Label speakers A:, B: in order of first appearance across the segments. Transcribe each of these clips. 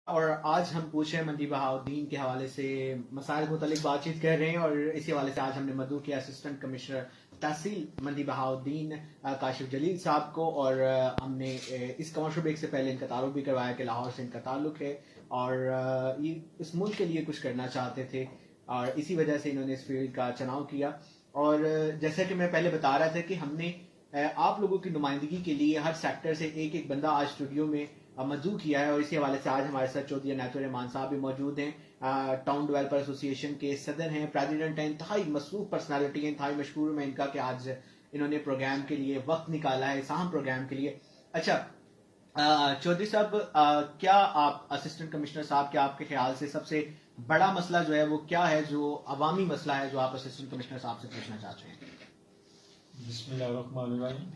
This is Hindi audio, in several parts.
A: और आज हम पूछ रहे हैं मंदी बहाउद्दीन के हवाले से मसाइल के मुतालिक बातचीत कर रहे हैं और इसी हवाले से आज हमने मदू के असिस्टेंट कमिश्नर तहसील मंदी बहाउद्दीन काशिफ जलील साहब को और हमने इस कमर्शियल ब्रेक से पहले इनका तारुफ भी करवाया कि लाहौर से इनका ताल्लुक है और ये इस मुल्क के लिए कुछ करना चाहते थे और इसी वजह से इन्होंने इस फील्ड का चुनाव किया। और जैसा कि मैं पहले बता रहा था कि हमने आप लोगों की नुमाइंदगी के लिए हर सेक्टर से एक एक बंदा आज स्टूडियो में मजू किया है और इसी हवाले से आज हमारे साथ चौधरी अनायतुर रहमान साहब भी मौजूद हैं। टाउन डेवलपर एसोसिएशन के सदर हैं, प्रेसिडेंट हैं, इंतहाई मसरूफ पर्सनालिटी हैं। इंतहाई मशहूर मैं इनका कि आज इन्होंने प्रोग्राम के लिए वक्त निकाला है, साहम प्रोग्राम के लिए। अच्छा चौधरी साहब, क्या आप असिस्टेंट कमिश्नर साहब, क्या आपके ख्याल से सबसे बड़ा मसला जो है वो क्या है, जो अवामी मसला है जो आप असिस्टेंट कमिश्नर साहब से पूछना चाहते हैं?
B: बिस्मिल्लाहिर्रहमानिर्रहीम।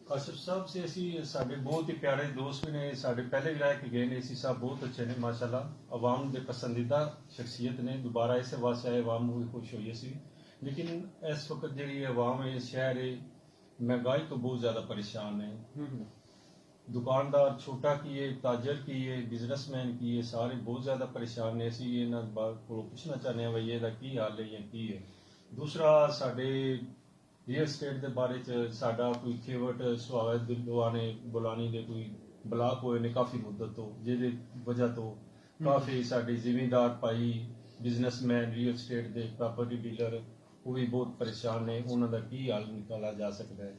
B: काशिफ साहब से असी साडे बहुत ही प्यारे दोस्त भी ने, साडे पहले भी रह के गए ने। इसी साहब बहुत अच्छे ने माशाल्लाह, अवाम के पसंदीदा शख्सियत ने। दोबारा इस वास्ते आए अवाम भी खुश हुई सी। लेकिन इस वक्त जी अवाम है, शहर है, महंगाई तो बहुत ज्यादा परेशान है। दुकानदार छोटा की है, ताजर की है, बिजनेसमैन की है, सारे बहुत ज्यादा परेशान ने। असी ये को पूछना चाहते हैं भाई ये की हाल है या की है। दूसरा साडे रियल स्टेट के बारे साडा कोई खेवट सुहाग दिलवाने बुलानी दे कोई ब्लाक होए ने काफी मुद्दत तो जिहदी वजह तो काफी साडे जिमीदार भाई बिजनेसमैन रियल स्टेट के प्रॉपर्टी डीलर वो भी बहुत परेशान ने। उन्हों का की हल निकाला जा सकता है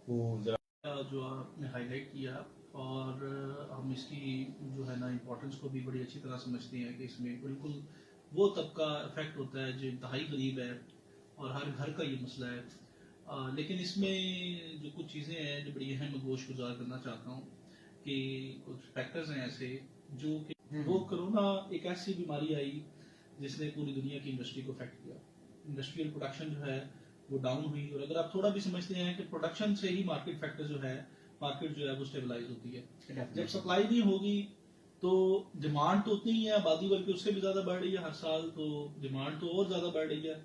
B: वो जरा
C: जो आपने हाईलाइट किया, और हम इसकी जो है ना इम्पोर्टेंस को भी बड़ी अच्छी तरह समझते हैं कि इसमें बिल्कुल वो तबका इफेक्ट होता है जो इंतहाई गरीब है और हर घर का ये मसला है। लेकिन इसमें जो कुछ चीज़ें हैं जो बड़ी अहम गोश गुजार करना चाहता हूँ कि कुछ फैक्टर्स हैं ऐसे जो कि वो कोरोना एक ऐसी बीमारी आई जिसने पूरी दुनिया की इंडस्ट्री को अफेक्ट किया। इंडस्ट्रियल प्रोडक्शन जो है वो डाउन हुई, और अगर आप थोड़ा भी समझते हैं कि प्रोडक्शन से ही मार्केट फैक्टर जो है, मार्केट जो है वो स्टेबलाइज होती है। जब सप्लाई नहीं होगी तो डिमांड तो उतनी ही है, आबादी बल्कि उससे भी ज्यादा बढ़ रही है हर साल, तो डिमांड तो और ज्यादा बढ़ रही है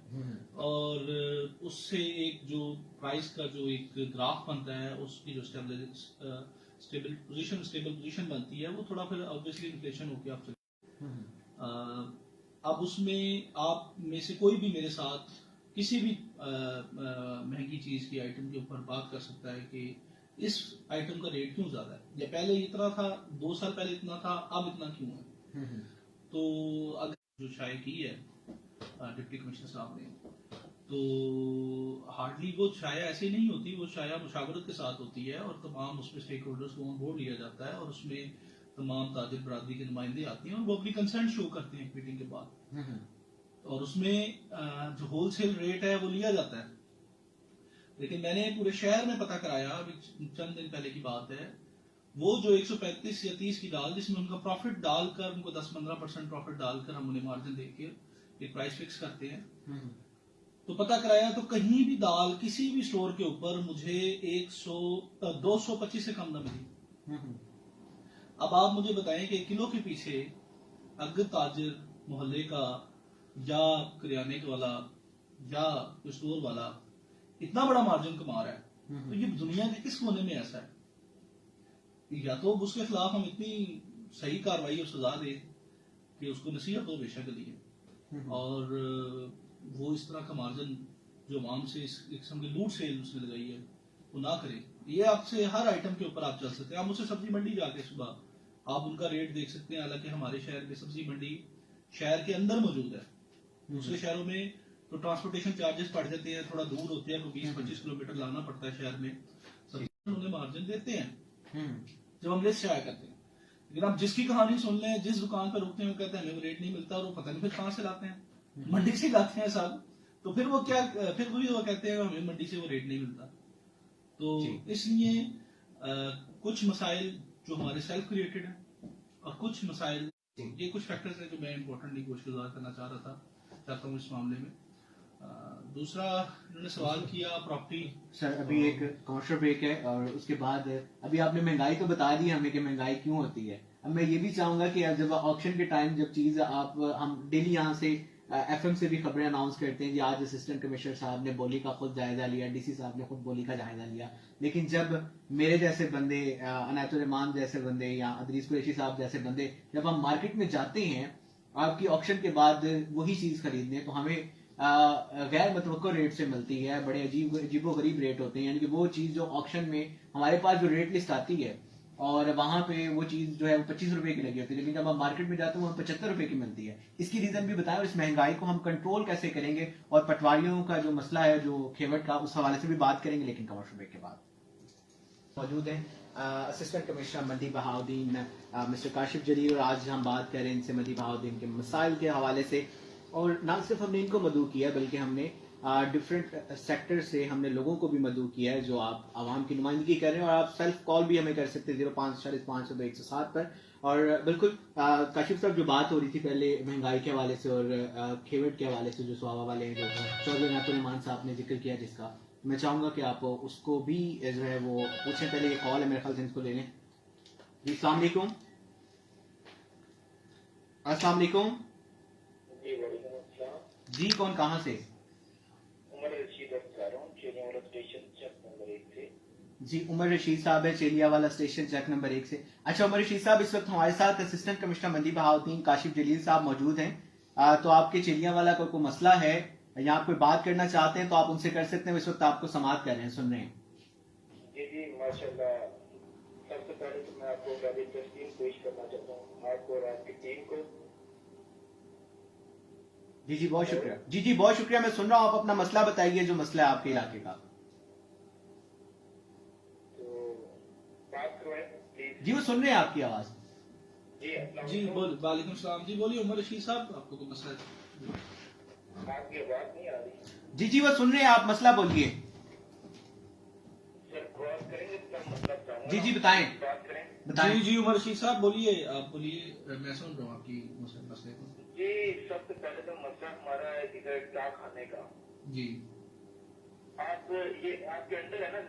C: और उससे एक जो प्राइस का जो एक ग्राफ बनता है उसकी जो स्टेबल पोजीशन बनती है वो थोड़ा फिर ऑब्वियसली इन्फ्लेशन होकर आप अब उसमें आप में से कोई भी मेरे साथ किसी भी महंगी चीज की आइटम के ऊपर बात कर सकता है कि इस आइटम का रेट क्यों ज्यादा है, या पहले इतना था, 2 साल पहले इतना था, अब इतना क्यों है। तो अगर जो शाये की है डिप्टी कमिश्नर साहब ने, तो हार्डली वो शाया ऐसे नहीं होती, वो शाया मुशावरत के साथ होती है और तमाम उसमें स्टेक होल्डर्स को ऑन बोर्ड लिया जाता है और उसमें तमाम ताजिर बरादरी के नुमाइंदे आते हैं और वो अपनी कंसर्न शो करते हैं मीटिंग के बाद, और उसमें जो होलसेल रेट है वो लिया जाता है। लेकिन मैंने पूरे शहर में पता कराया, अभी चंद दिन पहले की बात है, वो जो 135 या 30 की दाल जिसमें उनका प्रॉफिट डालकर, उनको 10-15% प्रॉफिट डालकर हम उन्हें मार्जिन देकर एक प्राइस फिक्स करते हैं, तो पता कराया तो कहीं भी दाल किसी भी स्टोर के ऊपर मुझे 225 से कम न मिली। अब आप मुझे बताएं कि किलो के पीछे अगर ताजिर मोहल्ले का या करियाने वाला या स्टोर वाला इतना बड़ा मार्जिन कमा रहा है, तो ये दुनिया के किस कोने में ऐसा है? या तो उसके खिलाफ हम इतनी सही कार्रवाई और सजा दे कि उसको नसीहत हो बेशक लिए, और वो इस तरह का मार्जिन जो आम से इस किस्म की लूट सेल उसने लगाई है वो ना करे। ये आपसे हर आइटम के ऊपर आप चल सकते हैं। आप मुझसे सब्जी मंडी जाके सुबह आप उनका रेट देख सकते हैं। हालांकि हमारे शहर में सब्जी मंडी शहर के अंदर मौजूद है, दूसरे शहरों में तो ट्रांसपोर्टेशन चार्जेस बढ़ जाते हैं, थोड़ा दूर होते हैं, 20-25 किलोमीटर लाना पड़ता है शहर में। उन्हें मार्जिन देते हैं जब हम लिस्ट शाया करते हैं। लेकिन आप जिसकी कहानी सुन लें, जिस दुकान पर रुकते हैं वो कहते हैं हमें वो रेट नहीं मिलता, और वो पता नहीं फिर कहां से लाते हैं, मंडी से लाते हैं साहब। तो फिर वो क्या, फिर वो कहते हैं हमें मंडी से वो रेट नहीं मिलता। तो इसलिए कुछ मसाइल जो हमारे सेल्फ क्रिएटेड है और कुछ मसाइल, ये कुछ फैक्टर्स हैं जो मैं इम्पोर्टेंटली कोशिश करना चाहता हूँ इस मामले में। दूसरा इन्होंने सवाल किया प्रॉपर्टी।
A: सर अभी एक कमर्शियल ब्रेक है और उसके बाद अभी आपने महंगाई तो बता दी हमें कि महंगाई क्यों होती है। अब मैं ये भी चाहूंगा कि जब ऑक्शन के टाइम जब चीज हम डेली यहाँ से FM से भी खबरें अनाउंस करते हैं जी आज असिस्टेंट कमिश्नर साहब ने बोली का खुद जायजा लिया, DC साहब ने खुद बोली का जायजा लिया, लेकिन जब मेरे जैसे बंदे, अनायतुर रहमान जैसे बंदे या अदरीस कुरैशी साहब जैसे बंदे जब हम मार्केट में जाते हैं आपकी ऑक्शन के बाद वही चीज खरीदने, तो हमें गैर मुतवक्को रेट से मिलती है, बड़े अजीबो गरीब रेट होते हैं, यानी कि वो चीज जो ऑक्शन में हमारे पास जो रेट लिस्ट आती है और वहां पे वो चीज जो है वो 25 रुपए की लगी होती है, लेकिन जब हम मार्केट में जाते हैं वो 75 रुपए की मिलती है। इसकी रीजन भी बताएं और इस महंगाई को हम कंट्रोल कैसे करेंगे, और पटवारियों का जो मसला है जो खेवट का, उस हवाले से भी बात करेंगे, लेकिन कमर्शियल ब्रेक के बाद। मौजूद हैं असिस्टेंट कमिश्नर मंडी बहाउद्दीन मिस्टर काशिफ जलील, और आज हम बात करें इनसे मंडी बहाउद्दीन के मसाइल के हवाले से। और ना सिर्फ हमने इनको मदऊ किया बल्कि हमने डिफरेंट सेक्टर से हमने लोगों को भी मदऊ किया है जो आप आवाम की नुमाइंदगी कर रहे हैं, और आप सेल्फ कॉल भी हमें कर सकते हैं 0540502107 पर। और बिल्कुल काशिफ साहब जो बात हो रही थी पहले महंगाई के हवाले से और खेवट के हवाले से जो स्वाबा वाले हैं जो चौधरी अनायतुर रहमान साहब ने जिक्र किया, जिसका मैं चाहूंगा कि आप उसको भी जो है वो पूछें। पहले ये कॉल है मेरे ख्याल से, इसको ले लें जी। अस्सलाम वालेकुम। अस्सलाम वालेकुम जी, कौन कहाँ से? जी उमर रशीद साहब है चेलिया वाला स्टेशन चेक नंबर 1 से। अच्छा उमर रशीद साहब, इस वक्त हमारे साथ असिस्टेंट कमिश्नर मंडी बहाउद्दीन काशिफ जलील साहब मौजूद हैं। तो आपके चेलिया वाला कोई मसला है या आप कोई बात करना चाहते हैं तो आप उनसे कर सकते हैं, इस वक्त आपको समाअत कर रहे हैं, सुन रहे हैं।
D: जी जी माशाल्लाह, सबसे पहले तो मैं आपको गाली तस्लीम पेश करना चाहता हूँ, आपको और आपकी टीम को।
A: जी जी बहुत शुक्रिया। जी जी बहुत शुक्रिया, मैं सुन रहा हूँ, आप अपना मसला बताइए जो मसला है आपके इलाके का।
D: तो बात करवाएं प्लीज।
A: जी वो सुन रहे हैं आपकी आवाज।
C: जी बोल, वालेकुम सलाम जी, बोलिए उमर रशीद साहब, आपको कोई मसला है?
D: आपकी आवाज नहीं आ रही।
A: जी जी वो सुन रहे हैं, आप मसला बोलिए।
D: सर बात करेंगे तो मतलब बताऊंगा।
A: जी जी बताएं
D: बात करें।
A: बताएं।
C: जी जी उमर रशीद साहब बोलिए, आप बोलिए, मैं सुन रहा हूँ आपकी मसले को।
D: जी सबसे पहले तो मसला हमारा है इधर क्या खाने का।
C: जी
D: आप ये आपके अंदर है ना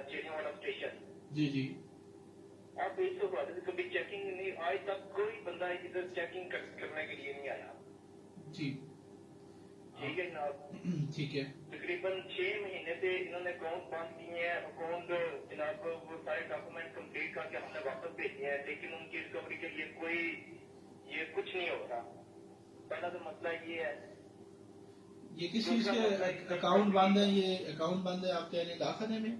D: चेने वाला स्टेशन।
C: जी जी
D: आप इसके बाद कभी चेकिंग नहीं, आज तक कोई बंदा इधर चेकिंग करने के लिए नहीं आया।
C: जी
D: ठीक है जनाब।
C: ठीक है।
D: तकरीबन 6 महीने से इन्होंने अकाउंट बंद किए हैं, अकाउंट जनाब वो सारे डॉक्यूमेंट कंप्लीट करके हमने वापस भेजे हैं, लेकिन उनकी रिकवरी के लिए कोई ये कुछ नहीं हो रहा। पहला तो मसला ये है।
C: ये किस चीज के अकाउंट बंद है? ये अकाउंट बंद है आपके यानी डाकखाने में?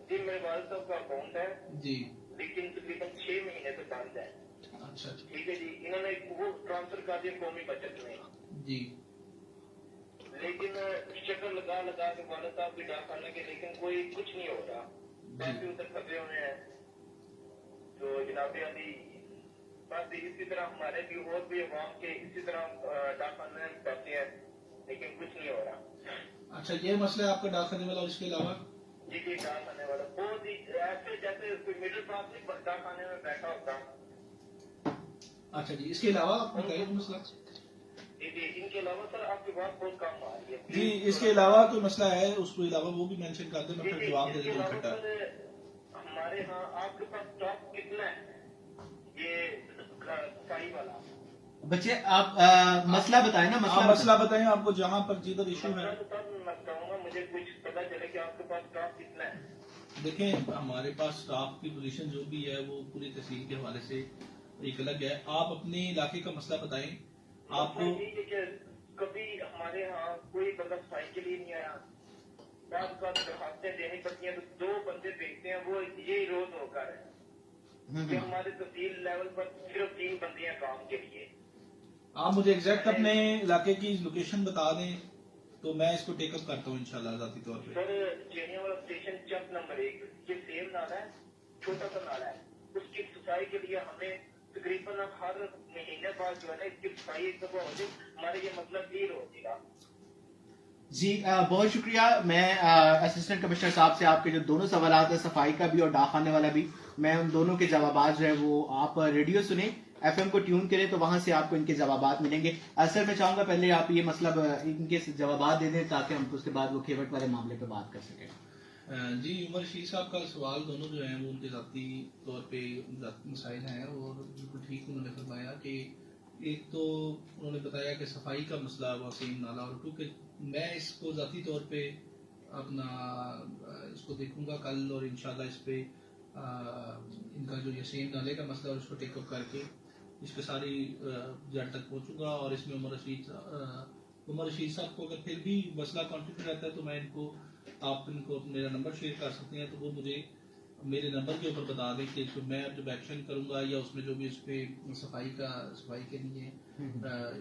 D: जी मेरे वालिद साहब का अकाउंट है
C: जी
D: लेकिन तकरीबन 6 महीने से बंद है।
C: अच्छा
D: ठीक है जी, इन्होंने वो ट्रांसफर कर दिया कौमी बचत में,
C: जी
D: लेकिन शक्ल लगा लगा के वालिद साहब की डाकखाने के, लेकिन कोई कुछ नहीं हो रहा। पैसे उधर फंसे हुए हैं। तो जनाब अली बस इसी तरह हमारे भी और भी अवाम के इसी तरह डाकखाने में पैसे हैं लेकिन कुछ नहीं हो रहा।
C: अच्छा ये मसला है आपका डाकखाने वाला, और इसके अलावा?
D: जी जी डाकखाने वाला बहुत ही ऐसे जैसे कोई मिडिल क्लास नहीं डाकखाने में बैठा होता।
C: अच्छा जी, इसके अलावा आप बताइए मसला।
D: जी जी इनके अलावा सर आपकी बात बहुत कम आ रही है।
C: जी इसके अलावा कोई मसला है, उसके अलावा वो भी मेंशन कर दें, मैं
D: जी
C: फिर
D: जी
C: जवाब दे
D: इसके
C: देता हूँ
D: अलावा
C: इकट्ठा।
D: सर हमारे यहाँ आपके पास स्टॉक कितना है ये सफाई वाला?
A: बच्चे आप मसला बताएं ना,
C: आप मसला बताएं, आपको जहाँ पर जिधर इशू है।
D: मसला तो तब मैं बताऊंगा, मुझे कुछ पता चले कि आपके पास स्टॉक कितना है।
C: देखें हमारे पास स्टाफ की पोजीशन जो भी है वो पूरी तहसील के हवाले से एक अलग है। आप अपने इलाके का मसला बताएं। आपको
D: कभी हमारे यहाँ कोई बंदा सफाई के लिए नहीं आया, बाद दरखास्तें देनी पड़ती हैं तो 2 बंदे भेजते हैं, वो यही रोज होकर है कि हमारे तहसील लेवल पर सिर्फ 3 बंदे हैं काम के लिए।
C: आप मुझे एग्जैक्ट अपने इलाके की लोकेशन बता दें तो मैं इसको टेकअप करता हूँ इंशाल्लाह जाती तौर पे।
D: सर चेनिया वाला स्टेशन चक नंबर 1 ये सेम नाला है, छोटा सा नाला है, उसकी सफाई के लिए हमें तकरीबन हर महीने बाद जो है ना इसकी सफाई एक दफा हो जाए, हमारे ये मतलब क्लियर हो जाएगा।
A: जी बहुत शुक्रिया। मैं असिस्टेंट कमिश्नर साहब से आपके जो दोनों सवाल है सफाई का भी और डाकखाने वाला भी, मैं उन दोनों के जवाब जो है वो आप रेडियो सुने, FM को ट्यून करें तो वहां से आपको इनके जवाब मिलेंगे। सर मैं चाहूंगा पहले आप ये मसला इनके जवाब दे दें ताकि हम उसके बाद वो खेवट वाले मामले पे बात कर सकें।
C: जी उमर रशीद साहब का सवाल दोनों जो हैं वो उनके ज़ाती तौर पे ज़ाती मसाइल हैं, और बिल्कुल ठीक उन्होंने फरमाया कि एक तो उन्होंने बताया कि सफाई का मसला वसीम नाला, और क्योंकि मैं इसको ज़ाती तौर पे अपना इसको देखूंगा कल, और इंशाल्लाह इस पे इनका जो यसीम नाले का मसला है उसको टेकअप करके इसके सारी जड़ तक पहुंचूंगा। और इसमें उमर रशीद साहब को अगर फिर भी मसला कॉन्फ्लिक्ट रहता है तो मैं आप इनको मेरा नंबर शेयर कर सकते हैं, तो वो मुझे मेरे नंबर के ऊपर बता दें कि मैं जब एक्शन करूंगा या उसमें जो भी इस पे सफाई के लिए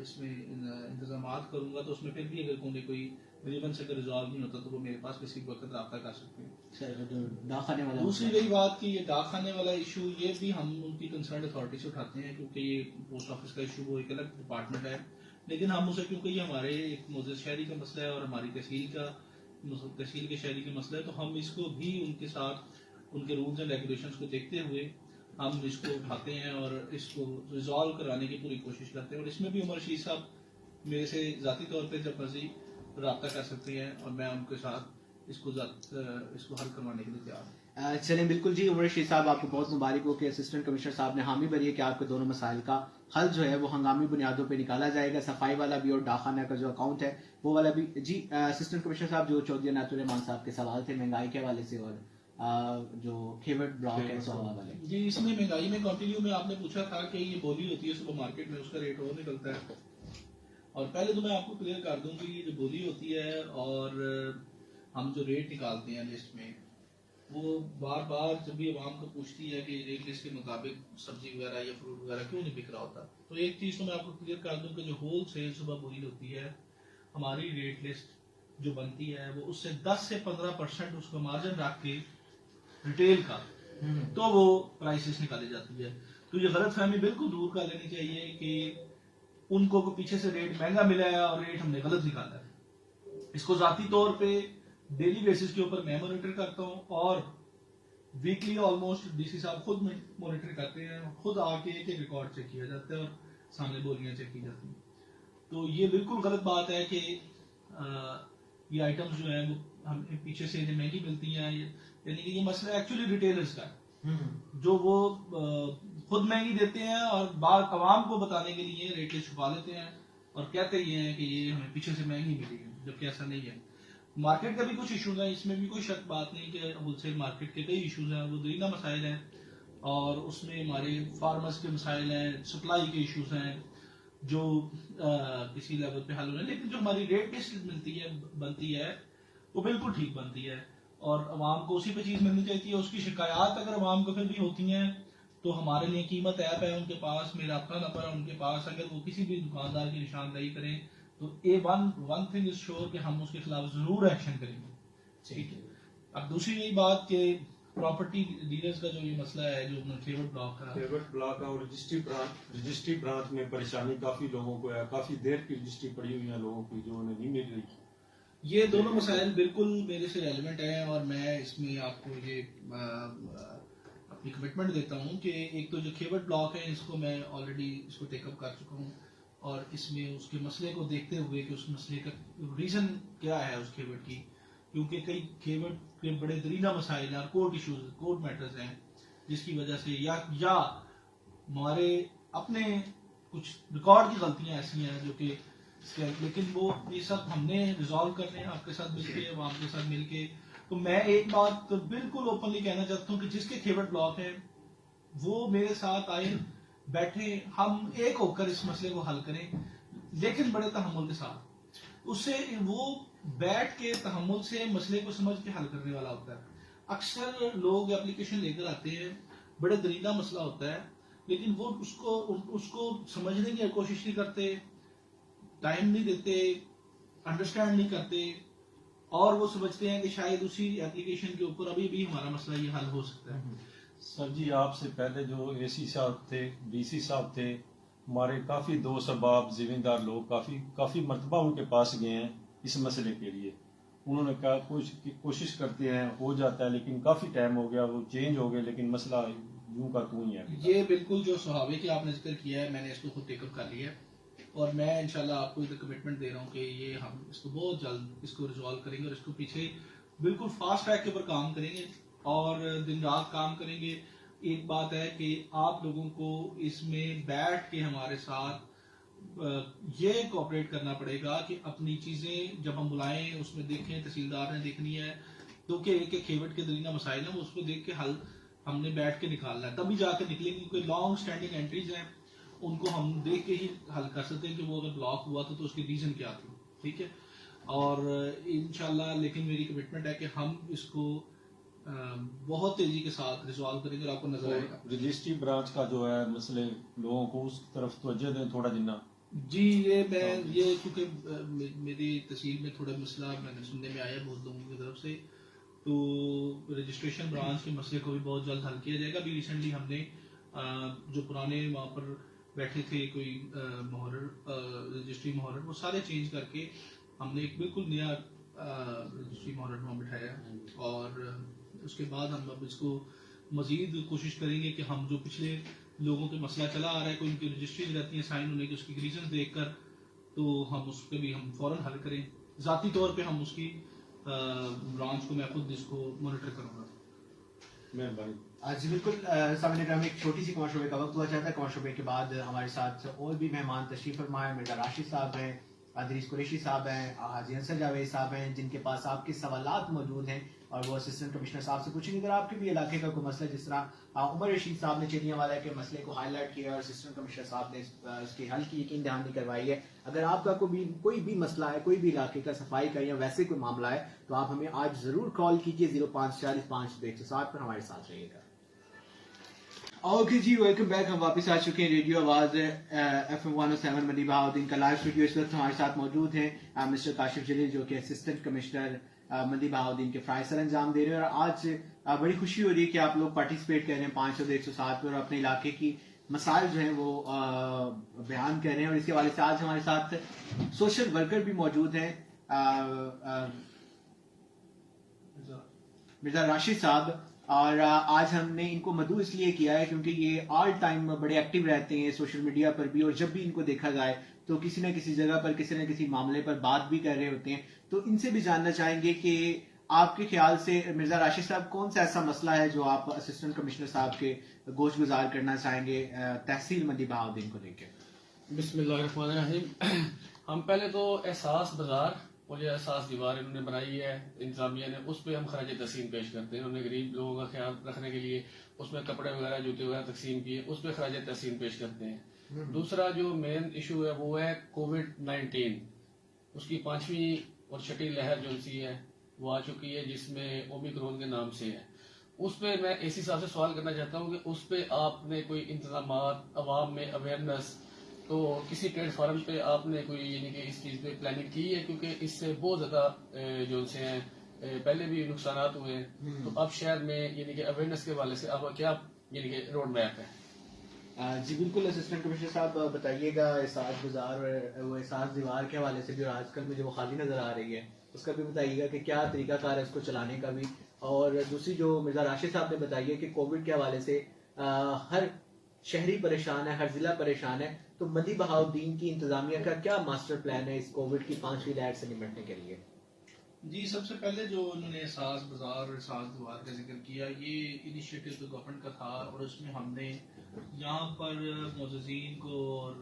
C: इसमें इंतजाम करूंगा, तो उसमें फिर भी अगर कोई ग्रीवेंस अगर रिजॉल्व नहीं होता तो वो मेरे पास किसी वक्त रब्ता कर सकते हैं। दूसरी रही बात कि ये डाक खाने वाला इशू, ये भी हम उनकी कंसर्न अथॉरिटी से उठाते हैं, क्योंकि ये पोस्ट ऑफिस का इशू वो एक अलग डिपार्टमेंट है, लेकिन हम उसे, क्योंकि ये हमारे एक मोज़ेज़ शहरी का मसला है और हमारी तहसील के शहरी का मसला है, तो हम इसको भी उनके साथ उनके रूल्स एंड रेगुलेशंस को देखते हुए हम इसको उठाते हैं और इसको रिजॉल्व कराने की पूरी कोशिश करते हैं। और इसमें भी उमर रशीद साहब मेरे से ज़ाती तौर पे जब मर्जी रब्ता कर सकते हैं और मैं उनके साथ इसको हल करवाने के लिए तैयार हूँ।
A: चलें, बिल्कुल जी। उमर रशीद साहब, आपको बहुत मुबारक हो कि असिस्टेंट कमिश्नर साहब ने हामी भरी है कि आपके दोनों मसाइल का हल जो है वो हंगामी बुनियादों पे निकाला जाएगा, सफाई वाला भी और डाकखाना का जो अकाउंट है वो वाला भी। जी असिस्टेंट कमिश्नर साहब, जो चौधरी अनायतुर रहमान साहब के सवाल थे महंगाई के हवाले से और जो खेवट ब्लॉक है सोहा वाले।
C: जी, इसमें महंगाई में कंटिन्यू में आपने पूछा था कि ये बोली होती है सुपर मार्केट में, उसका रेट और निकलता है। और पहले तो मैं आपको क्लियर कर दूं कि ये जो बोली होती है और हम जो रेट निकालते हैं लिस्ट में, वो बार बार जब भी आवाम को पूछती है कि रेट लिस्ट के मुताबिक सब्जी वगैरह या फ्रूट वगैरह क्यों नहीं बिक रहा होता, तो एक चीज़ तो मैं आपको क्लियर कर दूं कि जो होल सेल सुबह बोली होती है, हमारी रेट लिस्ट जो बनती है वो उससे 10 से 15% उसका मार्जिन रख के रिटेल का तो वो प्राइसेस निकाली जाती है। तो ये गलत फहमी बिल्कुल दूर कर लेनी चाहिए कि उनको पीछे से रेट महंगा मिला है और रेट हमने गलत निकाला है। इसको जाती तौर पे डेली बेसिस के ऊपर मैं मॉनिटर करता हूँ और वीकली ऑलमोस्ट डीसी साहब खुद मॉनिटर करते हैं, खुद आके एक रिकॉर्ड चेक किया जाता है और सामने बोलियां चेक की जाती हैं। तो ये बिल्कुल गलत बात है कि ये आइटम्स जो है वो हमें पीछे से महंगी मिलती हैं, यानी कि ये मसला एक्चुअली रिटेलर्स का है, जो वो खुद महंगी देते हैं और बाहर आवाम को बताने के लिए रेट छुपा लेते हैं और कहते ये हैं कि ये हमें पीछे से महंगी मिली है, जबकि ऐसा नहीं है। मार्केट का भी कुछ इशूज हैं, इसमें भी कोई शक बात नहीं कि होलसेल मार्केट के कई इशूज हैं, वो दरीना मसाइल हैं और उसमें हमारे फार्मर्स के मसाइल हैं, सप्लाई के इशूज हैं जो किसी लेवल पे हल हो रहे हैं। लेकिन जो हमारी रेट लिस्ट बनती है वो बिल्कुल ठीक बनती है और अवाम को उसी पे चीज़ मिलनी चाहिए। उसकी शिकायत अगर अवाम को फिर भी होती हैं तो हमारे लिए कीमत ऐप है उनके पास, मेरा अपना नंबर है उनके पास, अगर वो किसी भी दुकानदार की निशानदेही करें तो वन थिंग इज श्योर कि हम उसके खिलाफ जरूर एक्शन करेंगे। ठीक है। अब दूसरी यही बात कि प्रॉपर्टी डीलर्स का जो ये मसला है, जो फेवरेट ब्लॉक का और
B: रजिस्ट्री ब्रांच में परेशानी काफी लोगों को है, काफी देर की रजिस्ट्री पड़ी हुई है लोगों की जो उन्हें नहीं मिल रही।
C: ये दोनों मसाइल बिल्कुल मेरे से रेलिवेंट हैं और मैं इसमें आपको ये अपनी कमिटमेंट देता हूँ कि एक तो जो खेवट ब्लॉक है इसको मैं ऑलरेडी इसको टेकअप कर चुका हूँ और इसमें उसके मसले को देखते हुए कि उस मसले का रीज़न क्या है उस खेवट की, क्योंकि कई खेवट के बड़े दरीना मसाइल हैं, कोर्ट मैटर्स हैं, जिसकी वजह से या हमारे अपने कुछ रिकॉर्ड की गलतियाँ ऐसी हैं जो कि, लेकिन वो ये सब हमने रिजॉल्व करने हैं आपके साथ मिलके, आवाम के साथ मिलके। तो मैं एक बात तो बिल्कुल ओपनली कहना चाहता हूँ कि जिसके खेवट ब्लॉक है वो मेरे साथ आए, बैठे, हम एक होकर इस मसले को हल करें, लेकिन बड़े तहम्मुल के साथ। उससे वो बैठ के तहम्मुल से मसले को समझ के हल करने वाला होता है। अक्सर लोग एप्लीकेशन लेकर आते हैं, बड़े दरीदा मसला होता है, लेकिन वो उसको समझने की कोशिश नहीं करते, टाइम नहीं देते, अंडरस्टैंड नहीं करते और वो समझते हैं कि शायद उसी एप्लीकेशन के ऊपर अभी भी हमारा मसला ये हल हो सकता है।
B: सर जी, आपसे पहले जो एसी साहब थे, डीसी साहब थे, हमारे काफी दोस्त अहबाब जिम्मेदार लोग काफी मरतबा उनके पास गए हैं इस मसले के लिए। उन्होंने कहा कोशिश करते हैं, हो जाता है, लेकिन काफी टाइम हो गया, वो चेंज हो गए, लेकिन मसला यूं का तू ही है।
C: ये बिल्कुल जो सुहावे की आपने जिक्र किया है, मैंने इसको खुद टेकअप कर लिया है और मैं इंशाल्लाह आपको इधर कमिटमेंट दे रहा हूँ कि ये हम इसको बहुत जल्द इसको रिजॉल्व करेंगे और इसको पीछे बिल्कुल फास्ट ट्रैक के ऊपर काम करेंगे और दिन रात काम करेंगे। एक बात है कि आप लोगों को इसमें बैठ के हमारे साथ ये कोऑपरेट करना पड़ेगा कि अपनी चीजें जब हम बुलाएं उसमें देखें, तहसीलदार ने देखनी है तो कि एक एक खेवट के दरीना मसाइल है वो उसको देख के हल हमने बैठ के निकालना है, तभी जाकर निकलेंगे। कोई लॉन्ग स्टैंडिंग एंट्रीज हैं उनको हम देख के ही हल कर सकते हैं कि वो अगर ब्लॉक हुआ तो उसकी रीजन क्या थी, ठीक है। और इंशाल्लाह लेकिन मेरी कमिटमेंट है कि हम इसको बहुत तेजी के साथ रिजॉल्व करेंगे और आपको नजर आएगा।
B: रजिस्ट्री ब्रांच का जो है मसले लोगों को उस तरफ तवज्जो दें थोड़ा जिन्ना।
C: जी ये क्योंकि मेरी तहसील में थोड़ा मसला मैंने सुनने में आया बहुत लोगों की तरफ से, तो रजिस्ट्रेशन ब्रांच के मसले को भी बहुत जल्द हल किया जाएगा। अभी रिसेंटली हमने जो पुराने वहाँ पर बैठे थे कोई मुहर्रर रजिस्ट्री मुहर्रर वो सारे चेंज करके हमने एक बिल्कुल नया रजिस्ट्री मुहर्रर वहाँ बिठाया और उसके बाद हम अब इसको मजीद कोशिश करेंगे कि हम जो पिछले लोगों के मसला चला आ रहा है, कोई उनकी रजिस्ट्रीज रहती है साइन होने की, उसकी रीजन देखकर तो हम उस पर भी हम फौरन हल करें। ज़ाती तौर पे हम उसकी ब्रांच को मैं खुद इसको मॉनिटर करूँगा।
B: मेहरबानी।
A: जी बिल्कुल सामने ग्राम एक छोटी सी कमर शोबे का वक्त हुआ चाहता है। कमर शोबे के बाद हमारे साथ और भी मेहमान तशरीफ फरमाए। मिर्जा राशिद साहब हैं, अदरीस कुरैशी साहब हैं, हाजी अंसर जावेद साहब हैं, जिनके पास आपके सवालात मौजूद हैं और वो असिस्टेंट कमिश्नर साहब से पूछेंगे। अगर आपके भी इलाके का कोई मसला, जिस तरह उमर रशीद साहब ने चिड़ियावाला के मसले को हाईलाइट किया और असिस्टेंट कमिश्नर साहब ने इसके हल की यकीन दहानी करवाई है, अगर आपका कोई भी मसला है, कोई भी इलाके का सफाई का या वैसे कोई मामला है, तो आप हमें आज जरूर कॉल कीजिए 0540520107 पर हमारे साथ रहिएगा। ओके जी, वेलकम बैक। हम वापस आ चुके हैं रेडियो आवाज FM 107 मंडी बहाउद्दीन का लाइव स्टूडियो। इस वक्त हमारे साथ मौजूद हैं मिस्टर काशिफ जलील, जो कि असिस्टेंट कमिश्नर मंडी बहाउद्दीन के फ्राई सर अंजाम दे रहे हैं। और आज बड़ी खुशी हो रही है कि आप लोग पार्टिसिपेट कर रहे हैं 500-107 पर और अपने इलाके की मसाइल जो हैं वो बयान कर रहे हैं। और इसके हवाले से आज हमारे साथ सोशल वर्कर भी मौजूद हैं, मिर्जा राशिद साहब। और आज हमने इनको मदू इसलिए किया है क्योंकि ये ऑल टाइम बड़े एक्टिव रहते हैं सोशल मीडिया पर भी, और जब भी इनको देखा जाए तो किसी न किसी जगह पर किसी न किसी मामले पर बात भी कर रहे होते हैं। तो इनसे भी जानना चाहेंगे कि आपके ख्याल से मिर्जा राशिद साहब कौन सा ऐसा मसला है जो आप असिस्टेंट कमिश्नर साहब के गोश गुजार करना चाहेंगे तहसील मंडी बहाउद्दीन को लेकर।
E: बिस्मिल्लाहिर्रहमानिर्रहीम। हम पहले तो एहसास बाजार और ये एहसास दीवार इन्होंने बनाई है इंतजामिया ने, उस पर हम खराज तहसीन पेश करते हैं। उन्होंने गरीब लोगों का ख्याल रखने के लिए उसमें कपड़े वगैरह जूते वगैरह तकसीम किए, उस पर खराज तहसीन पेश करते हैं। दूसरा जो मेन इशू है वो है कोविड-19, उसकी 5वीं और 6ठी लहर जो सी है वो आ चुकी है, जिसमें ओमिक्रॉन के नाम से है। उस पर मैं एसी साहब से सवाल करना चाहता हूँ कि उस पर आपने कोई इंतजाम अवाम में अवेयरनेस, तो किसी प्लेटफॉर्म पे आपने कोई यानी कि इस चीज़ पे प्लानिंग की है, क्योंकि इससे बहुत ज़्यादा जो से हैं पहले भी नुकसानात हुए हैं। तो अब शहर में यानी कि अवेयरनेस के वाले से आपका क्या यानी कि रोड मैप है?
A: जी बिल्कुल, असिस्टेंट कमिश्नर साहब बताइएगा एहसास गुजार वो एहसास दीवार के हवाले से भी, और आजकल मुझे वो खाली नजर आ रही है, उसका भी बताइएगा कि क्या तरीकाकार है इसको चलाने का भी। और दूसरी जो मिर्जा राशिद साहब ने बताई है कि कोविड के हवाले से हर शहरी परेशान है, हर जिला परेशान है, तो मंडी बहाउद्दीन की इंतजामिया का क्या मास्टर प्लान है इस कोविड की 5वीं लहर से निपटने के लिए?
C: जी, सबसे पहले जो उन्होंने एहसास बाजार और एहसास दीवार का जिक्र किया, ये इनिशिएटिव तो गवर्नमेंट का था और उसमें हमने यहाँ पर मोज़ीज़ीन को और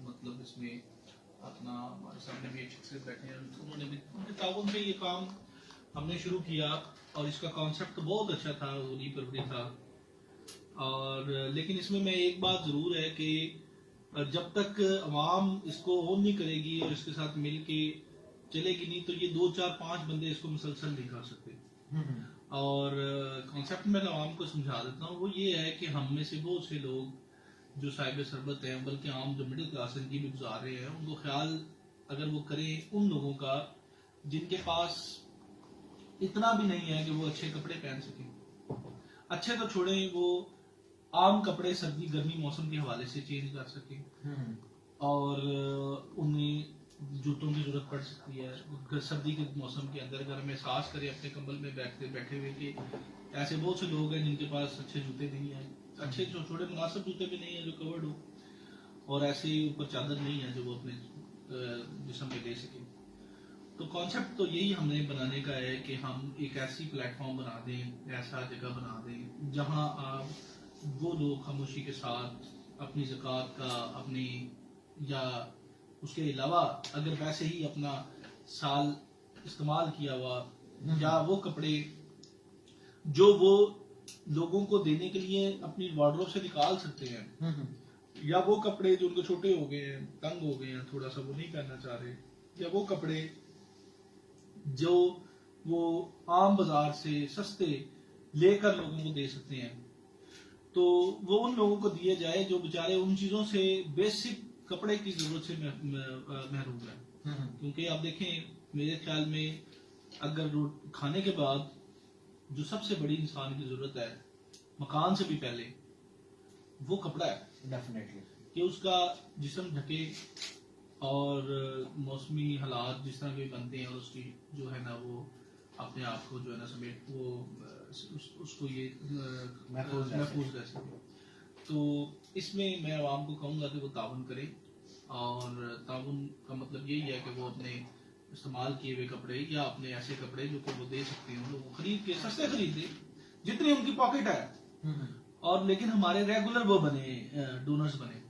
C: मतलब इसमें अपना हमारे सामने भी एक शख्सियत बैठे हैं, उन्होंने भी उनके ताउन से ये काम हमने शुरू किया और इसका कॉन्सेप्ट तो बहुत अच्छा था, उन्हीं पर भी था। और लेकिन इसमें मैं एक बात जरूर है कि जब तक अवाम इसको ओन नहीं करेगी और इसके साथ मिल के चलेगी नहीं, तो ये 2, 4, 5 बंदे इसको मुसलसल नहीं कर सकते। और कॉन्सेप्ट में अवाम को समझा देता हूँ, वो ये है कि हम में से बहुत से लोग जो साहिब सरबत हैं, बल्कि आम जो मिडिल क्लास जिंदगी में गुजार रहे हैं, उनको ख्याल अगर वो करें उन लोगों का जिनके पास इतना भी नहीं है कि वो अच्छे कपड़े पहन सकें, अच्छे तो छोड़ें, वो आम कपड़े सर्दी गर्मी मौसम के हवाले से चेंज कर सकें, और उन्हें जूतों की जरूरत पड़ सकती है सर्दी के मौसम के अंदर। अगर हम एहसास करें अपने कंबल में बैठे हुए कि ऐसे बहुत से लोग हैं जिनके पास अच्छे जूते नहीं है, अच्छे छोटे मुनासिब जूते भी नहीं है जो कवर्ड हो, और ऐसे ऊपर चादर नहीं है जो वो अपने जिस्म पे ले सके। तो कॉन्सेप्ट तो यही हमने बनाने का है कि हम एक ऐसी प्लेटफॉर्म बना दें, ऐसा जगह बना दें जहां आप वो लोग खामोशी के साथ अपनी ज़कात का, अपनी या उसके अलावा अगर वैसे ही अपना साल इस्तेमाल किया हुआ या वो कपड़े जो वो लोगों को देने के लिए अपनी वार्डरोब से निकाल सकते हैं, या वो कपड़े जो उनको छोटे हो गए हैं, तंग हो गए हैं, थोड़ा सा वो नहीं पहनना चाह रहे, या वो कपड़े जो वो आम बाजार से सस्ते लेकर लोगों को दे सकते हैं, तो वो उन लोगों को दिए जाए जो बेचारे उन चीजों से, बेसिक कपड़े की जरूरत से महरूम है। क्योंकि आप देखें, मेरे ख्याल में अगर खाने के बाद जो सबसे बड़ी इंसान की जरूरत है मकान से भी पहले, वो कपड़ा है
A: डेफिनेटली,
C: कि उसका जिस्म ढके और मौसमी हालात जिस तरह के बनते हैं और उसकी जो है ना वो अपने आप को जो है ना समेट वो उसको ये
A: महफूज
C: रह सके। तो इसमें मैं आवाम को कहूँगा कि वो ताउन करे, और ताउन का मतलब यही है कि वो अपने इस्तेमाल किए हुए कपड़े या अपने ऐसे कपड़े जो कि वो दे सकते हैं वो खरीद के सस्ते खरीदे जितनी उनकी पॉकेट है, और लेकिन हमारे रेगुलर वो बने डोनर्स बने,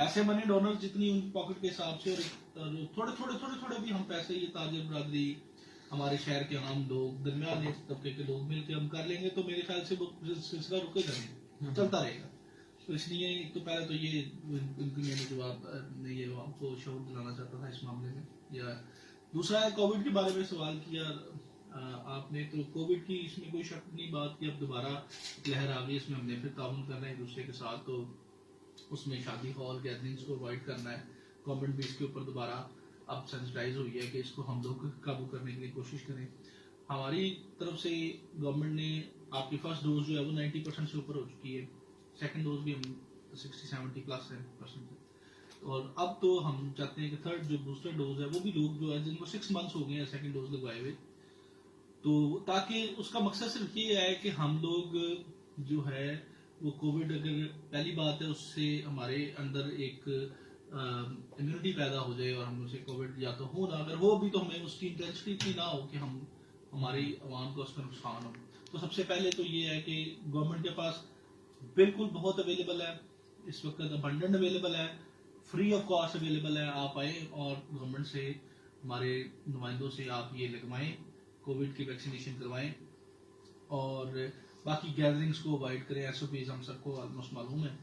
C: ऐसे बने डोनर्स जितनी उनकी पॉकेट के हिसाब से, और थोड़े भी हम पैसे ये ताजिर बरादरी हमारे शहर के आम लोग दरमियाने तबके के लोग मिलकर हम कर लेंगे तो मेरे ख्याल से वो सिलसिला रुकेगा नहीं, चलता रहेगा। तो इसलिए एक तो पहले तो ये मैंने जवाब ये आपको शौर दिलाना चाहता था इस मामले में। या दूसरा है कोविड के बारे में सवाल किया आपने, तो कोविड की इसमें कोई शक नहीं बात की, अब दोबारा लहर आ गई, इसमें हमने फिर ताउन करना है एक दूसरे के साथ, तो उसमें शादी हॉल गैदरिंग्स को अवॉइड करना है। गवर्नमेंट भी इसके ऊपर दोबारा अब सेंसिटाइज हुई है कि इसको हम लोग काबू करने के लिए कोशिश करें। हमारी तरफ से गवर्नमेंट ने आपकी फर्स्ट डोज जो है वो 90% से ऊपर हो चुकी है, सेकंड डोज भी हम 60-70 प्लस है %, और अब तो हम चाहते हैं कि थर्ड जो बूस्टर डोज है वो भी लोग जो है जिनको 6 मंथ्स हो गए हैं सेकंड डोज लगवाए हुए, तो ताकि उसका मकसद सिर्फ ये है कि हम लोग जो है वो कोविड, अगर पहली बात है उससे हमारे अंदर एक इम्यूनिटी पैदा हो जाए और हम उसे कोविड या तो हो ना, अगर हो भी तो हमें उसकी इंटेंसिटी इतनी ना हो कि हम हमारी आवाम को उसका नुकसान हो। तो सबसे पहले तो ये है कि गवर्नमेंट के पास बिल्कुल बहुत अवेलेबल है इस वक्त, अबंडेंट अवेलेबल है, फ्री ऑफ कॉस्ट अवेलेबल है, आप आए और गवर्नमेंट से हमारे नुमाइंदों से आप ये लगवाएं, कोविड की वैक्सीनेशन करवाएं, और बाकी गैदरिंग्स को अवॉइड करें। SOPs हम सबको ऑलमोस्ट मालूम है,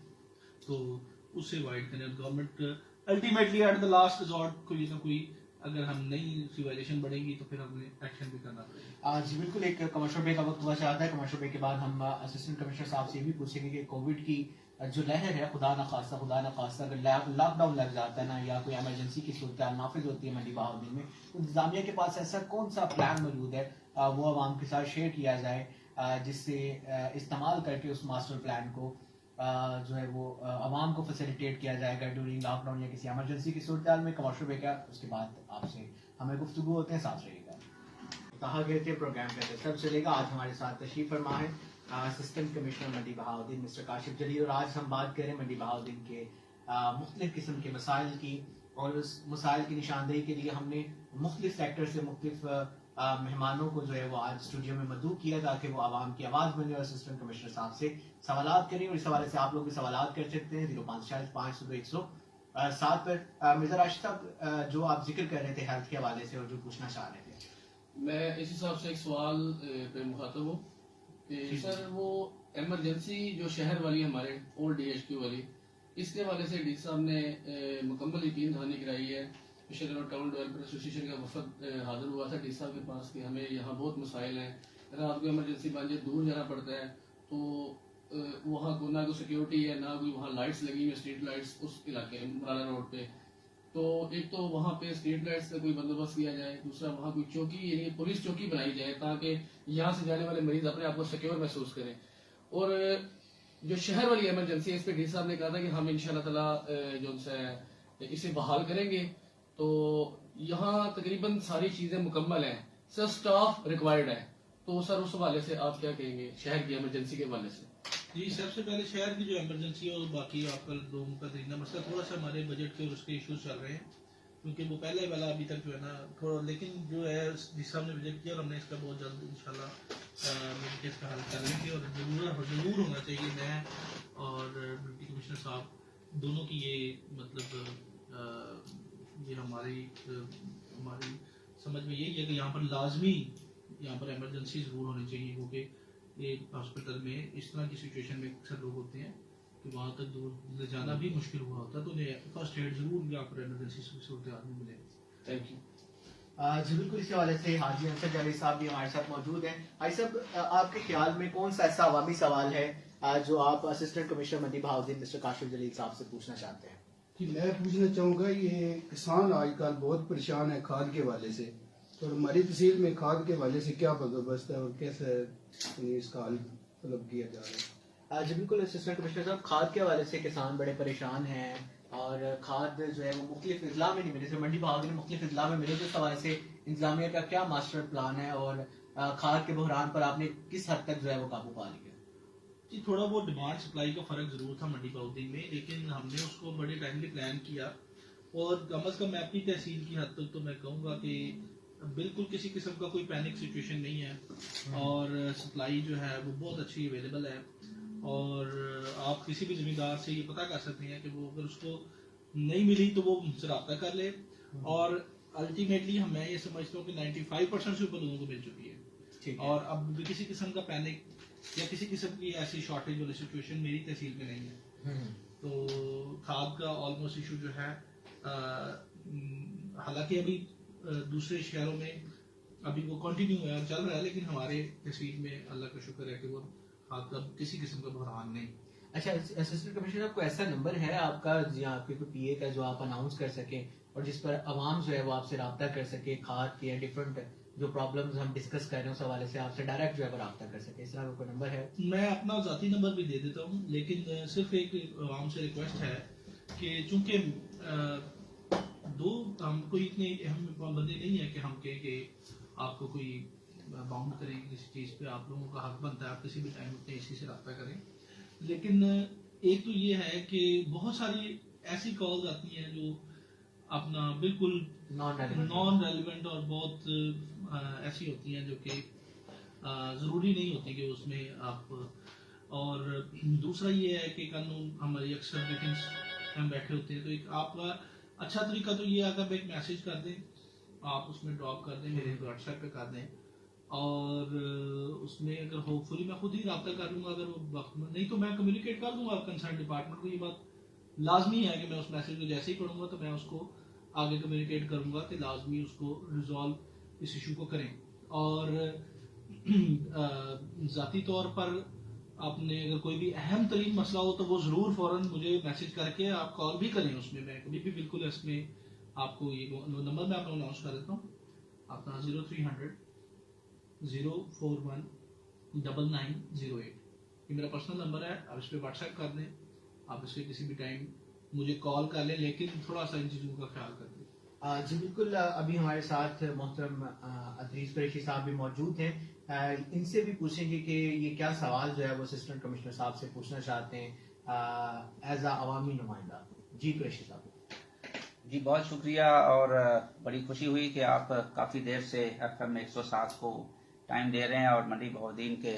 C: तो उससे अवॉइड करें। Government ultimately at the last resort कोई ना कोई अगर हम नई सिविलाइजेशन बढ़ेगी तो फिर हमें एक्शन भी करना पड़ेगा।
A: जी बिल्कुल, एक कमर्शियल ब्रेक का वक्त हुआ चाहता है। कमर्शियल ब्रेक के बाद हम असिस्टेंट कमिश्नर साहब से ये भी पूछेंगे कि कोविड की जो लहर है, खुदा न खास्ता अगर लॉकडाउन लग जाता है ना, या कोई इमरजेंसी की सूरत नाफिज होती है मंडी बहाउद्दीन में, तो इंतजामिया के पास ऐसा कौन सा प्लान मौजूद है वो आवाम के साथ शेयर किया जाए, जिससे इस्तेमाल करके उस मास्टर प्लान को जो है वो आवाम को फैसिलिटेट किया जाएगा ड्यूरिंग लॉकडाउन या किसी इमरजेंसी की सूरत में। कमर्शियल ब्रेक है, उसके बाद आपसे हमें गुफ्तगू होते हैं, साथ रहिएगा। कहा गए थे प्रोग्राम का सब चलेगा। आज हमारे साथ तशरीफ फरमा है असिस्टेंट कमिश्नर मंडी बहाउद्दीन मिस्टर काशिफ जलील, और आज हम बात करें मंडी बहाउद्दीन के मुख्तलिफ किस्म के मसाइल की, और उस मसाइल की निशानदेही के लिए हमने मुख्तलिफ सेक्टर से मुख्तलिफ मेहमानों को जो है वो आज स्टूडियो में मदऊ किया ताकि वो आवाम की आवाज़ बने और असिस्टेंट कमिश्नर साहब से सवालात करें, और इस हवाले से आप लोग भी सवालात कर सकते हैं 0545-502-107 पर। मिर्जा राशिद साहब, जो आप जिक्र कर रहे थे हेल्थ के हवाले से और जो पूछना चाह रहे थे,
E: मैं इस हिसाब से एक सवाल पे मुखातब हूँ कि सर वो इमरजेंसी जो शहर वाली हमारे ओल्ड DHQ वाली, इसके हवाले से डी साहब ने मुकम्मल यकीन दहानी कराई है। पिछले टाउन डेवलपर एसोसिएशन का वफद हाजिर हुआ था डी साहब के पास कि हमें यहाँ बहुत मसाइल हैं, रात को इमरजेंसी बन जाए दूर जाना पड़ता है, तो वहाँ को ना कोई सिक्योरिटी है ना कोई वहाँ लाइट्स लगी हुई है, स्ट्रीट लाइट्स उस इलाके मुराला रोड पे। तो एक तो वहाँ पे स्ट्रीट लाइट्स का कोई बंदोबस्त किया जाए, दूसरा वहाँ कोई चौकी यानी पुलिस चौकी बनाई जाए ताकि यहाँ से जाने वाले मरीज अपने आप को सिक्योर महसूस करें। और जो शहर वाली इमरजेंसी है इस पर डी साहब ने कहा था कि हम इंशाल्लाह ताला जो है इसे बहाल करेंगे। तो यहाँ तकरीबन सारी चीजें मुकम्मल हैं, सर स्टाफ रिक्वायर्ड है, तो सर उस हवाले से आप क्या कहेंगे शहर की इमरजेंसी के हवाले से?
C: जी, सबसे पहले शहर की जो इमरजेंसी है और बाकी आपका लोगों का देखना मसला थोड़ा सा हमारे बजट के और उसके इश्यूज चल रहे हैं, क्योंकि वो पहले वाला अभी तक जो है ना थोड़ा, लेकिन जो है जिस हमने विजिट किया और हमने इसका बहुत जल्द इंशाल्लाह इसका हल कर लेंगे, और जरूर होना चाहिए। मैं और डिप्टी कमिश्नर साहब दोनों की ये मतलब ये हमारी समझ में यही है कि यहाँ पर लाजमी यहाँ पर एमरजेंसी ज़रूर होनी चाहिए, क्योंकि एक हॉस्पिटल में इस तरह की सिचुएशन में अक्सर लोग होते हैं कि वहाँ तक दूर ले जाना भी मुश्किल हुआ होता है, तो उन्हें फर्स्ट एड ज़रूर यहाँ पर एमरजेंसी सूरत हाल में मिले।
E: Thank you.
A: जी बिल्कुल, इसी हवाले से हाजी अंसर जावेद साहब भी हमारे साथ मौजूद हैं। हाजी साहब, आपके ख्याल में कौन सा ऐसा अवामी सवाल है जो आप असिस्टेंट कमिश्नर मंडी बहाउद्दीन मिस्टर काशिफ जलील साहब से पूछना चाहते हैं?
F: कि मैं पूछना चाहूँगा, ये किसान आजकल बहुत परेशान है खाद के हवाले से, तो हमारी तहसील में खाद के हवाले से क्या बंदोबस्त है और कैसे इसका हल तलब किया जा रहा है?
A: जी बिल्कुल असिस्टेंट कमिश्नर साहब, खाद के हवाले से किसान बड़े परेशान हैं और खाद जो है वो मुख्तलिफ अजला में नहीं मिले, सिर्फ मंडी बहाउद्दीन में मुख्तलिफ अजला में मिले, तो इस हवाले से इंतजामिया का क्या मास्टर प्लान है और खाद के बहरान पर आपने किस हद तक जो है वो काबू पा लिया?
C: जी थोड़ा बहुत डिमांड सप्लाई का फ़र्क ज़रूर था मंडी बहाउद्दीन में, लेकिन हमने उसको बड़े टाइमली प्लान किया और कम अज़ कम मैं अपनी तहसील की हद तक तो मैं कहूँगा कि बिल्कुल किसी किस्म का कोई पैनिक सिचुएशन नहीं है और सप्लाई जो है वो बहुत अच्छी अवेलेबल है। और आप किसी भी ज़मींदार से ये पता कर सकते हैं कि वो अगर उसको नहीं मिली तो वो मुझसे रब्ता कर ले, और अल्टीमेटली मैं ये समझता हूँ कि 95% से ऊपर लोगों को मिल चुकी है और अब भी किसी किस्म का पैनिक या किसी किस्म की ऐसी शॉर्टेज वाली सिचुएशन मेरी तहसील में नहीं है। तो खाद का ऑलमोस्ट इशू जो है हालांकि अभी दूसरे शहरों में अभी वो कंटिन्यू है, चल रहा है, लेकिन हमारे तहसील में अल्लाह का शुक्र है कि वो खाद का किसी किस्म का बहरान नहीं।
A: अच्छा, असिस्टेंट कमिश्नर आपको ऐसा नंबर है आपका या आपके कोई पीए का जो आप अनाउंस कर सके और जिस पर आवाम जो है वो आपसे रब्ता कर सके, खाद के डिफरेंट जो प्रॉब्लम्स हम डिस्कस कर रहे हैं उस हवाले से आपसे डायरेक्ट जो है रब्ता कर सके, इस तरह का कोई नंबर है?
C: मैं अपना ज़ाती नंबर भी दे देता हूँ, लेकिन सिर्फ एक आवाम से रिक्वेस्ट है कि चूंकि हम कोई इतने अहम बंदे नहीं है कि हम कहें कि आपको कोई बाउंड करें किसी चीज़ पे, आप लोगों का हक बनता है आप किसी भी टाइम अपने इसी से रब्ता करें। लेकिन एक तो ये है कि बहुत सारी ऐसी कॉल्स आती हैं जो अपना बिल्कुल नॉन रेलिवेंट और बहुत ऐसी होती हैं जो कि ज़रूरी नहीं होती कि उसमें आप। और दूसरा ये है कि कानून हमारी अक्सर मीटिंग्स हम बैठे होते हैं, तो एक आपका अच्छा तरीका तो ये अगर एक मैसेज कर दें, आप उसमें ड्रॉप कर दें, मेरे व्हाट्सएप पे कर दें, और उसमें अगर होपफुली मैं खुद ही रब्ता कर लूँगा, अगर वो वक्त में नहीं तो मैं कम्युनिकेट कर दूंगा कंसर्न डिपार्टमेंट को। ये बात लाजमी है कि मैं उस मैसेज को जैसे ही पढ़ूंगा तो मैं उसको आगे कम्युनिकेट करूंगा कि लाजमी उसको रिजॉल्व इस इशू को करें। और ज़ाती तौर पर आपने अगर कोई भी अहम तरीन मसला हो तो वो ज़रूर फ़ौरन मुझे मैसेज करके आप कॉल भी करें, उसमें मैं कभी भी बिल्कुल इसमें आपको ये नंबर मैं अपना अनाउंस कर देता हूँ, अपना 0300 041 9908 ये मेरा पर्सनल नंबर है। आप इस पर व्हाट्सएप कर दें, आप इस पर किसी भी टाइम मुझे कॉल कर लें, लेकिन थोड़ा सा इन चीज़ों का ख्याल कर दें।
A: जी बिल्कुल, अभी हमारे साथ मोहतरम अदरीस कुरैशी साहब भी मौजूद हैं, इनसे भी पूछेंगे कि ये क्या सवाल जो है वो असिस्टेंट कमिश्नर साहब से पूछना चाहते हैं एज अवामी नुमाइंदा। जी कुरैशी साहब।
G: जी बहुत शुक्रिया, और बड़ी खुशी हुई कि आप काफ़ी देर से FM 107 को टाइम दे रहे हैं और मंडी बहाउद्दीन के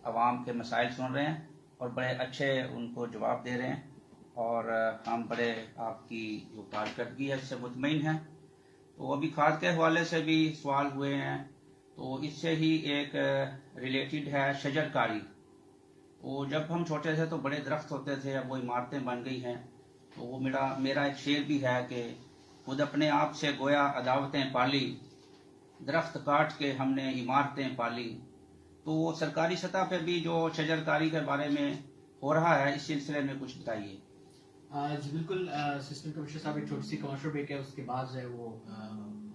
G: अवाम के मसाइल सुन रहे हैं और बड़े अच्छे उनको जवाब दे रहे हैं, और हम बड़े आपकी जो कारकर्दगी है इससे मुतमईन हैं। तो अभी खाद के हवाले से भी सवाल हुए हैं, तो इससे ही एक रिलेटेड है शजरकारी। तो जब हम छोटे थे तो बड़े दरख्त होते थे, अब वो इमारतें बन गई हैं। तो वो मेरा एक शेर भी है कि खुद अपने आप से गोया अदावतें पाली, दरख्त काट के हमने इमारतें पाली। तो सरकारी सतह पे भी जो शजरकारी के बारे में हो रहा है इस सिलसिले में कुछ बताइए।
A: जी बिल्कुल, असिस्टेंट कमिश्नर साहब एक छोटी सी कमर्शियल ब्रेक है, उसके बाद जो है वो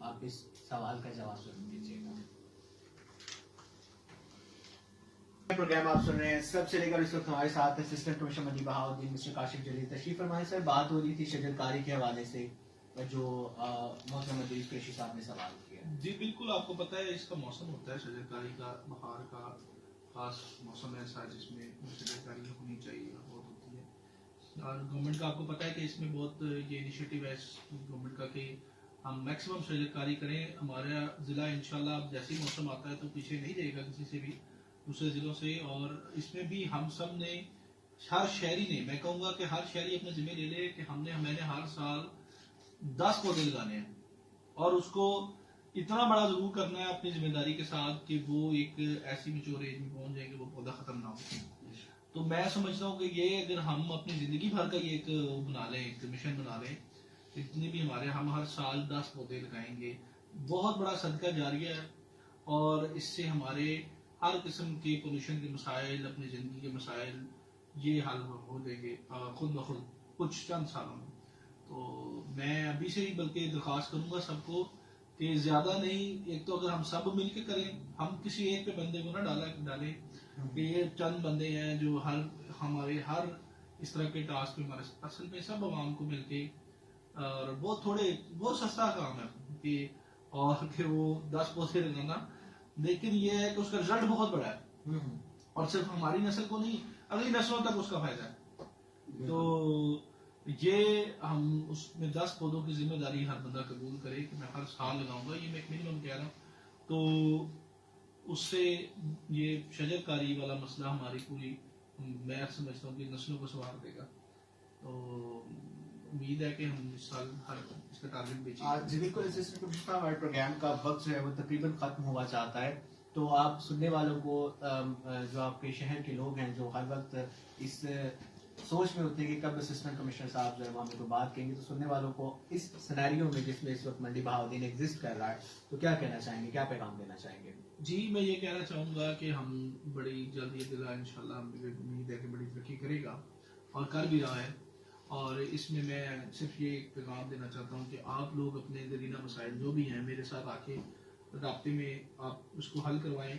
A: आप इस सवाल का जवाब दीजिएगा। प्रोग्राम आप सुन रहे हैं सबसे लेकर इस वक्त हमारे साथ असिस्टेंट कमिश्नर मंडी बहाउद्दीन मिस्टर काशिफ जलील तशरीफ फरमाए। सर, बात हो रही थी शजरकारी के हवाले से जो मोहतरम अदरीस कुरैशी साहब ने सवाल किया।
C: जी बिल्कुल, आपको पता है इसका मौसम होता है शजरकारी का, बहार का खास मौसम ऐसा जिसमें शजरकारी होनी चाहिए, बहुत होती है। और गवर्नमेंट का आपको पता है कि इसमें बहुत ये इनिशिएटिव है गवर्नमेंट का कि हम मैक्सिमम शजरकारी करें। हमारा ज़िला इंशाल्लाह अब जैसे ही मौसम आता है तो पीछे नहीं जाएगा किसी से भी दूसरे ज़िलों से। और इसमें भी हम सब ने, हर शहरी ने, मैं कहूँगा कि हर शहरी अपने ज़िम्मे ले ले कि मैंने हर साल 10 पौधे लगाने हैं और उसको इतना बड़ा जरूर करना है अपनी जिम्मेदारी के साथ कि वो एक ऐसी मेच्योर एज में पहुंच जाए कि वो पौधा खत्म ना हो। तो मैं समझता हूँ कि ये अगर हम अपनी जिंदगी भर का ये एक बना लें, एक मिशन बना लें, जितने भी हमारे, हम हर साल 10 पौधे लगाएंगे, बहुत बड़ा सदका जारिया है और इससे हमारे हर किस्म के पोल्यूशन के मसाइल, अपनी जिंदगी के मसाइल ये हल हो जाएंगे खुद ब खुद कुछ चंद सालों में। तो मैं अभी से ही बल्कि दरख्वास्त करूंगा सबको कि ज्यादा नहीं, एक तो अगर हम सब मिलकर करें, हम किसी एक पे बंदे को ना डालें कि ये चंद बंदे हैं जो हमारे हर इस तरह के टास्क पे हमारे, असल में सब आवाम को मिलके, और बहुत सस्ता काम है कि और कि वो 10 पौधे लगाना, लेकिन ये है कि उसका रिजल्ट बहुत बड़ा है और सिर्फ हमारी नस्ल को नहीं, अगली नस्लों तक उसका फायदा है। तो ये हम उसमें 10 पौधों की जिम्मेदारी हर बंदा कबूल करे कि मैं हर साल लगाऊंगा, ये मैं एक मिनिमम कह रहा हूँ। तो उससे ये शजरकारी वाला मसला हमारी पूरी, मैं समझता हूँ कि नस्लों को संवार देगा। तो उम्मीद है कि हम इस साल हर इसका टारगेट बेचेंगे।
A: जी बिल्कुल, असिस्टेंट कमिश्नर, हमारे प्रोग्राम का वक्त जो है वो तकरीबन खत्म हुआ चाहता है। तो आप सुनने वालों को, जो आपके शहर के लोग हैं जो हर वक्त इस सोच में होते हैं कि कब असिस्टेंट कमिश्नर साहब जो है वो हमें को बात करेंगे, तो सुनने वालों को इस सिनेरियो में जिसमें इस वक्त मंडी बहाउद्दीन एग्जिस्ट कर रहा है, तो क्या कहना चाहेंगे, क्या पैगाम देना चाहेंगे?
C: जी, मैं ये कहना चाहूँगा कि हम बड़ी जल्द ये जिला इंशाल्लाह, मुझे उम्मीद है कि बड़ी तरक्की करेगा और कर भी रहा है। और इसमें मैं सिर्फ ये एक पैगाम देना चाहता हूँ कि आप लोग अपने दरीना मसाइल जो भी हैं मेरे साथ आके राब्ते में आप उसको हल करवाएं,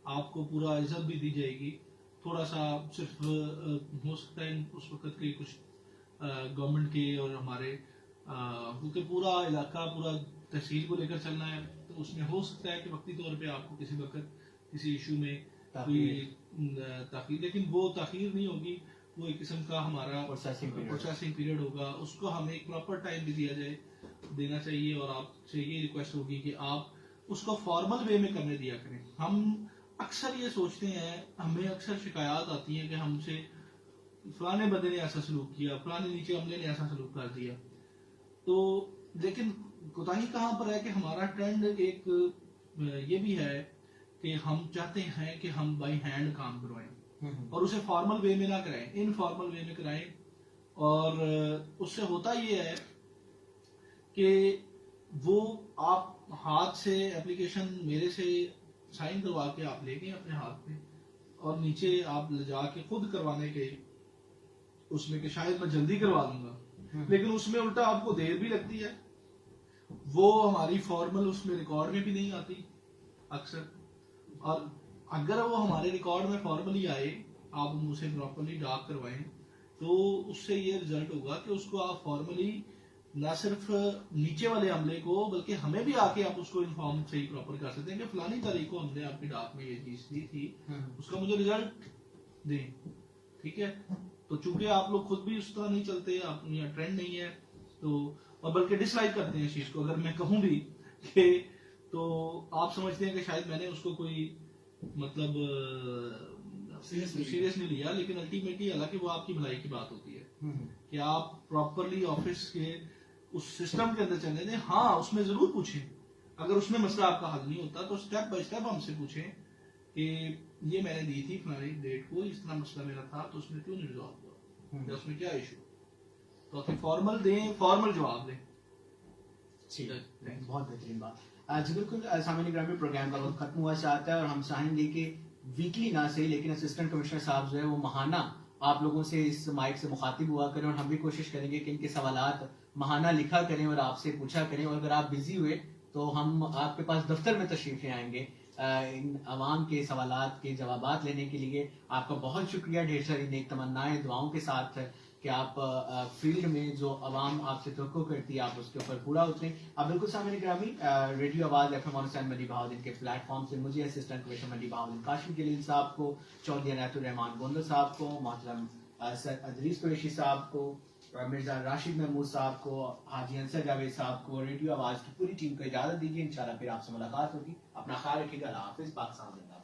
C: आपको पूरा इज्जत भी दी जाएगी। थोड़ा सा सिर्फ हो सकता है उस वक्त के कुछ गवर्नमेंट के और हमारे, क्योंकि पूरा इलाका, पूरा तहसील को लेकर चलना है, तो उसमें हो सकता है कि वक्ती तौर पे आपको किसी वक्त किसी इशू में कोई ताखीर, लेकिन वो ताखीर नहीं होगी, वो एक किस्म का हमारा प्रोसेसिंग पीरियड होगा, उसको हमें एक प्रॉपर टाइम भी देना चाहिए। और आपसे ये रिक्वेस्ट होगी कि आप उसको फॉर्मल वे में करने दिया करें। हम अक्सर ये सोचते हैं, हमें अक्सर शिकायत आती है कि हमसे फलाने बंदे ने ऐसा सलूक किया, फलाने नीचे अमले ने ऐसा सलूक कर दिया। तो लेकिन कोताही कहाँ पर है कि हमारा ट्रेंड एक ये भी है कि हम चाहते हैं कि हम बाई हैंड काम करवाएं और उसे फॉर्मल वे में ना कराएं, इनफॉर्मल वे में कराएं। और उससे होता ये है कि वो आप हाथ से एप्लीकेशन मेरे से साइन करवा के आप ले गए अपने हाथ पे और नीचे आप ले जाके खुद करवाने के उसमें कि शायद मैं जल्दी करवा दूंगा, लेकिन उसमें उल्टा आपको देर भी लगती है, वो हमारी फॉर्मल उसमें रिकॉर्ड में भी नहीं आती अक्सर। और अगर वो हमारे रिकॉर्ड में फॉर्मली आए, आप उसे प्रॉपरली डाक करवाएं, तो उससे ये रिजल्ट होगा कि उसको आप फॉर्मली ना सिर्फ नीचे वाले अमले को बल्कि हमें भी आके आप उसको इन्फॉर्म सही प्रॉपर कर सकते हैं कि फलानी तारीख को हमने आपकी डाक में ये चीज दी थी, उसका मुझे रिजल्ट दें। ठीक है, तो चूंकि आप लोग खुद भी उस तरह नहीं चलते, आप यहाँ ट्रेंड नहीं है, तो और बल्कि डिसलाइक करते हैं इस चीज को, अगर मैं कहूँ भी कि तो आप समझते हैं कि शायद मैंने उसको कोई मतलब सीरियस नहीं लिया, लेकिन अल्टीमेटली हालांकि वो आपकी भलाई की बात होती है कि आप प्रॉपरली ऑफिस के उस सिस्टम के अंदर चलने दें। हाँ, उसमें जरूर पूछें, अगर उसमें मसला आपका हल नहीं होता तो स्टेप बाय स्टेप हमसे पूछें कि ये मैंने दी थी फलानी डेट को, इस तरह मसला मेरा था, तो उसमें क्यों नहीं रिजॉल्व हुआ या उसमें क्या इशू, तो फिर फॉर्मल दें, फॉर्मल जवाब दें।
A: ठीक है, बहुत बेहतरीन बात। जी बिल्कुल, सामान्य ग्रामीण प्रोग्राम का वक्त खत्म हुआ चाहता है और हम चाहेंगे कि वीकली ना सही लेकिन असिस्टेंट कमिश्नर साहब जो है वो महाना आप लोगों से इस माइक से मुखातिब हुआ करें, और हम भी कोशिश करेंगे कि इनके सवालात महाना लिखा करें और आपसे पूछा करें। और अगर आप बिजी हुए तो हम आपके पास दफ्तर में तशरीफ ले आएंगे इन आवाम के सवालात के जवाबात लेने के लिए। आपका बहुत शुक्रिया, ढेर सारी नेक तमन्नाएं दुआओं के साथ कि आप फील्ड में जो आवाम आपसे तवक्को करती है आप उसके ऊपर पूरा उतरें। आप बिल्कुल सामने ग्रामी रेडियो आवाज़ FM मंडी बहाउद्दीन के प्लेटफॉर्म से मुझे असिस्टेंट कमिश्नर मंडी बहाउद्दीन काशिफ जलील साहब को, चौधरी अनायतुर रहमान गोंदल साहब को, मोहतरम सर अदरीस कुरैशी साहब को, मिर्जा राशिद महमूद साहब को, हाजी अंसर जावेद साहब को, रेडियो आवाज़ की पूरी टीम को इजाज़त दीजिए। इंशाल्लाह फिर आपसे मुलाकात होगी। अपना ख्याल रखिएगा। अल्लाह हाफिज़। पाकिस्तान जिंदाबाद।